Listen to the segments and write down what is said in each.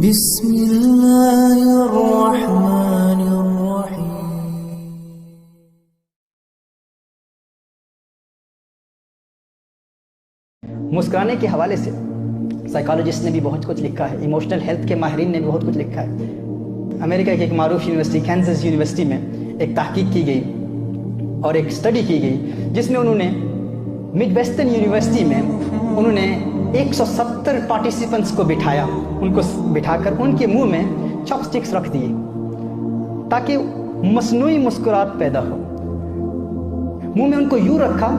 بسم اللہ الرحمن الرحیم۔ مسکرانے کے حوالے سے سائیکالوجسٹ نے بھی بہت کچھ لکھا ہے، ایموشنل ہیلتھ کے ماہرین نے بھی بہت کچھ لکھا ہے۔ امریکہ کی ایک معروف یونیورسٹی کینزس یونیورسٹی میں ایک تحقیق کی گئی اور ایک اسٹڈی کی گئی جس میں انہوں نے مڈ ویسٹرن یونیورسٹی میں انہوں نے 170 پارٹیسپنٹس کو بٹھایا، ان کو بٹھا کر ان کے منہ میں چاپ سٹکس رکھ دیے تاکہ مصنوعی مسکراہٹ پیدا ہو۔ منہ میں ان کو یوں رکھا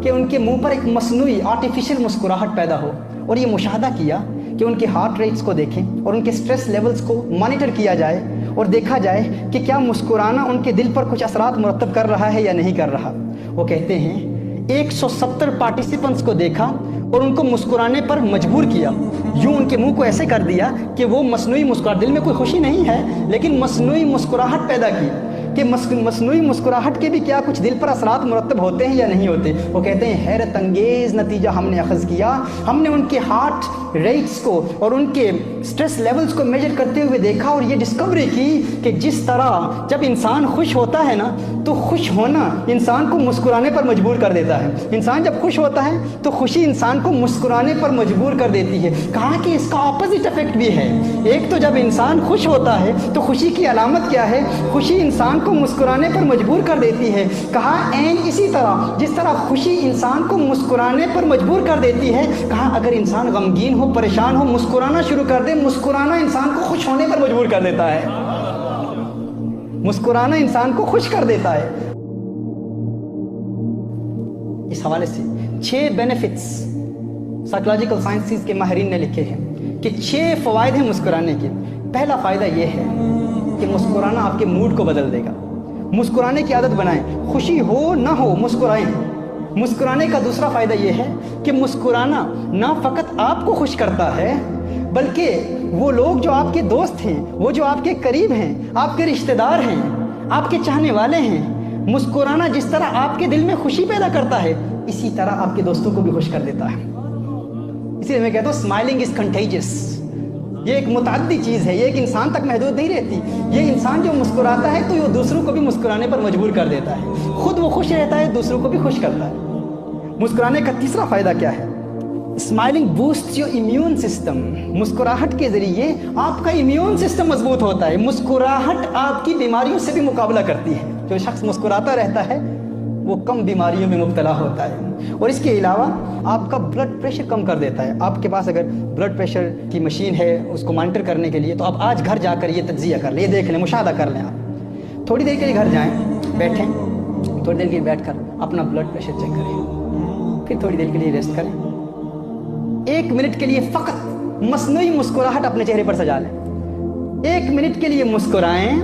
کہ ان کے منہ پر ایک مصنوعی آرٹیفیشل مسکراہٹ پیدا ہو، اور یہ مشاہدہ کیا کہ ان کے ہارٹ ریٹس کو دیکھیں اور ان کے سٹریس لیولز کو مانیٹر کیا جائے اور دیکھا جائے کہ کیا مسکرانا ان کے دل پر کچھ اثرات مرتب کر رہا ہے یا نہیں کر رہا۔ وہ کہتے ہیں 170 پارٹیسپنٹس کو دیکھا اور ان کو مسکرانے پر مجبور کیا، یوں ان کے منہ کو ایسے کر دیا کہ وہ مصنوعی مسکراہٹ، دل میں کوئی خوشی نہیں ہے لیکن مصنوعی مسکراہٹ پیدا کی کہ مصنوعی مسکراہٹ کے بھی کیا کچھ دل پر اثرات مرتب ہوتے ہیں یا نہیں ہوتے۔ وہ کہتے ہیں حیرت انگیز نتیجہ ہم نے اخذ کیا، ہم نے ان کے ہارٹ ریٹس کو اور ان کے سٹریس لیولز کو میجر کرتے ہوئے دیکھا اور یہ ڈسکوری کی کہ جس طرح جب انسان خوش ہوتا ہے نا تو خوش ہونا انسان کو مسکرانے پر مجبور کر دیتا ہے۔ انسان جب خوش ہوتا ہے تو خوشی انسان کو مسکرانے پر مجبور کر دیتی ہے۔ کہا کہ اس کا اپوزٹ افیکٹ بھی ہے، ایک تو جب انسان خوش ہوتا ہے تو خوشی کی علامت کیا ہے؟ خوشی انسان کو مسکرانے پر مجبور کر دیتی ہے۔ کہا این اسی طرح جس طرح خوشی انسان کو مسکرانے پر مجبور کر دیتی ہے، کہا اگر انسان غمگین ہو، پریشان ہو، مسکرانا شروع کر دے، مسکرانا انسان کو خوش ہونے پر مجبور کر دیتا ہے۔ مسکرانا انسان کو خوش کر دیتا ہے۔ اس حوالے سے 6 بینیفٹس سائیکولوجیکل سائنسز کے ماہرین نے لکھے ہیں کہ 6 فوائد ہیں مسکرانے کے۔ پہلا فائدہ یہ ہے کہ مسکرانا آپ کے موڈ کو بدل دے گا۔ مسکرانے کی عادت بنائیں، خوشی ہو نہ ہو مسکرائیں۔ مسکرانے کا دوسرا فائدہ یہ ہے کہ مسکرانا نہ فقط آپ کو خوش کرتا ہے بلکہ وہ لوگ جو آپ کے دوست ہیں، وہ جو آپ کے قریب ہیں، آپ کے رشتہ دار ہیں، آپ کے چاہنے والے ہیں، مسکرانا جس طرح آپ کے دل میں خوشی پیدا کرتا ہے اسی طرح آپ کے دوستوں کو بھی خوش کر دیتا ہے۔ اسی لیے میں کہتا ہوں اسمائلنگ از کنٹیجس۔ یہ ایک متعدی چیز ہے، یہ ایک انسان تک محدود نہیں رہتی۔ یہ انسان جو مسکراتا ہے تو وہ دوسروں کو بھی مسکرانے پر مجبور کر دیتا ہے، خود وہ خوش رہتا ہے، دوسروں کو بھی خوش کرتا ہے۔ مسکرانے کا تیسرا فائدہ کیا ہے؟ Smiling boosts your immune system. مسکراہٹ کے ذریعے آپ کا امیون سسٹم مضبوط ہوتا ہے۔ مسکراہٹ آپ کی بیماریوں سے بھی مقابلہ کرتی ہے۔ جو شخص مسکراتا رہتا ہے وہ کم بیماریوں میں مبتلا ہوتا ہے، اور اس کے علاوہ آپ کا بلڈ پریشر کم کر دیتا ہے۔ آپ کے پاس اگر بلڈ پریشر کی مشین ہے اس کو مانیٹر کرنے کے لیے تو آپ آج گھر جا کر یہ تجزیہ کر لیں، یہ دیکھ لیں، مشاہدہ کر لیں۔ آپ تھوڑی دیر کے لیے گھر جائیں، بیٹھیں، تھوڑی دیر کے لیے بیٹھ کر اپنا بلڈ پریشر چیک کریں، پھر تھوڑی دیر کے لیے ریسٹ کریں۔ 1 منٹ کے لیے فقط مصنوعی مسکراہٹ اپنے چہرے پر سجا لیں۔ 1 منٹ کے لیے مسکرائیں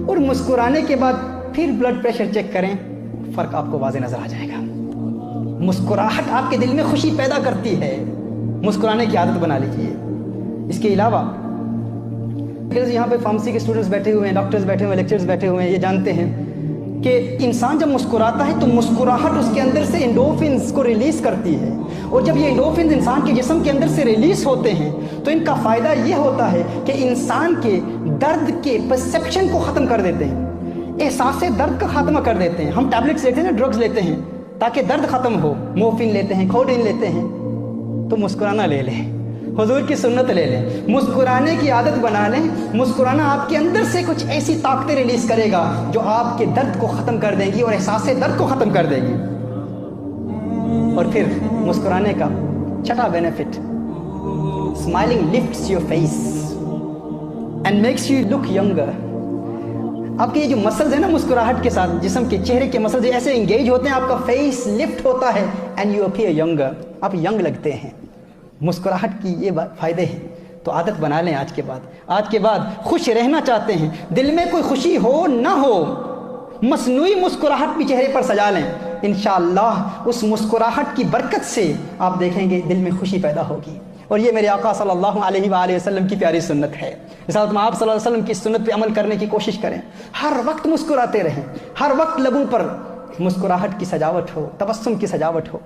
اور مسکرانے کے بعد پھر بلڈ پریشر چیک کریں، فرق آپ کو واضح نظر آ جائے گا۔ مسکراہٹ آپ کے دل میں خوشی پیدا کرتی ہے، مسکرانے کی عادت بنا لیجیے۔ اس کے علاوہ یہاں پہ فارمیسی کے اسٹوڈنٹس بیٹھے ہوئے ہیں، ڈاکٹرز بیٹھے ہوئے ہیں، لیکچرز بیٹھے ہوئے ہیں، یہ جانتے ہیں کہ انسان جب مسکراتا ہے تو مسکراہٹ اس کے اندر سے انڈورفنز کو ریلیز کرتی ہے، اور جب یہ انڈورفنز انسان کے جسم کے اندر سے ریلیز ہوتے ہیں تو ان کا فائدہ یہ ہوتا ہے کہ انسان کے درد کے پرسیپشن کو ختم کر دیتے ہیں، احساس درد کا خاتمہ کر دیتے ہیں۔ ہم ٹیبلٹس لیتے ہیں نا، ڈرگز لیتے ہیں تاکہ درد ختم ہو، مورفین لیتے ہیں، کوڈین لیتے ہیں، تو مسکرانا لے لیں، حضور کی سنت لے لیں، مسکرانے کی عادت بنا لیں۔ مسکرانا آپ کے اندر سے کچھ ایسی طاقتیں ریلیز کرے گا جو آپ کے درد کو ختم کر دے گی اور احساس درد کو ختم کر دے گی۔ اور پھر مسکرانے کا 6واں benefit, smiling lifts your face and makes you look younger. آپ کے یہ جو مسلز ہیں نا مسکراہٹ کے ساتھ، جسم کے چہرے کے مسلز ایسے انگیج ہوتے ہیں، آپ کا فیس لفٹ ہوتا ہے اینڈ یو اپیئر ینگر، آپ ینگ لگتے ہیں۔ مسکراہٹ کی یہ فائدے ہیں، تو عادت بنا لیں آج کے بعد خوش رہنا چاہتے ہیں، دل میں کوئی خوشی ہو نہ ہو، مصنوعی مسکراہٹ بھی چہرے پر سجا لیں۔ انشاءاللہ اس مسکراہٹ کی برکت سے آپ دیکھیں گے دل میں خوشی پیدا ہوگی، اور یہ میرے آقا صلی اللہ علیہ وآلہ وسلم کی پیاری سنت ہے۔ اس حالت میں آپ صلی اللہ علیہ وسلم کی سنت پہ عمل کرنے کی کوشش کریں، ہر وقت مسکراتے رہیں، ہر وقت لبوں پر مسکراہٹ کی سجاوٹ ہو، تبسم کی سجاوٹ ہو۔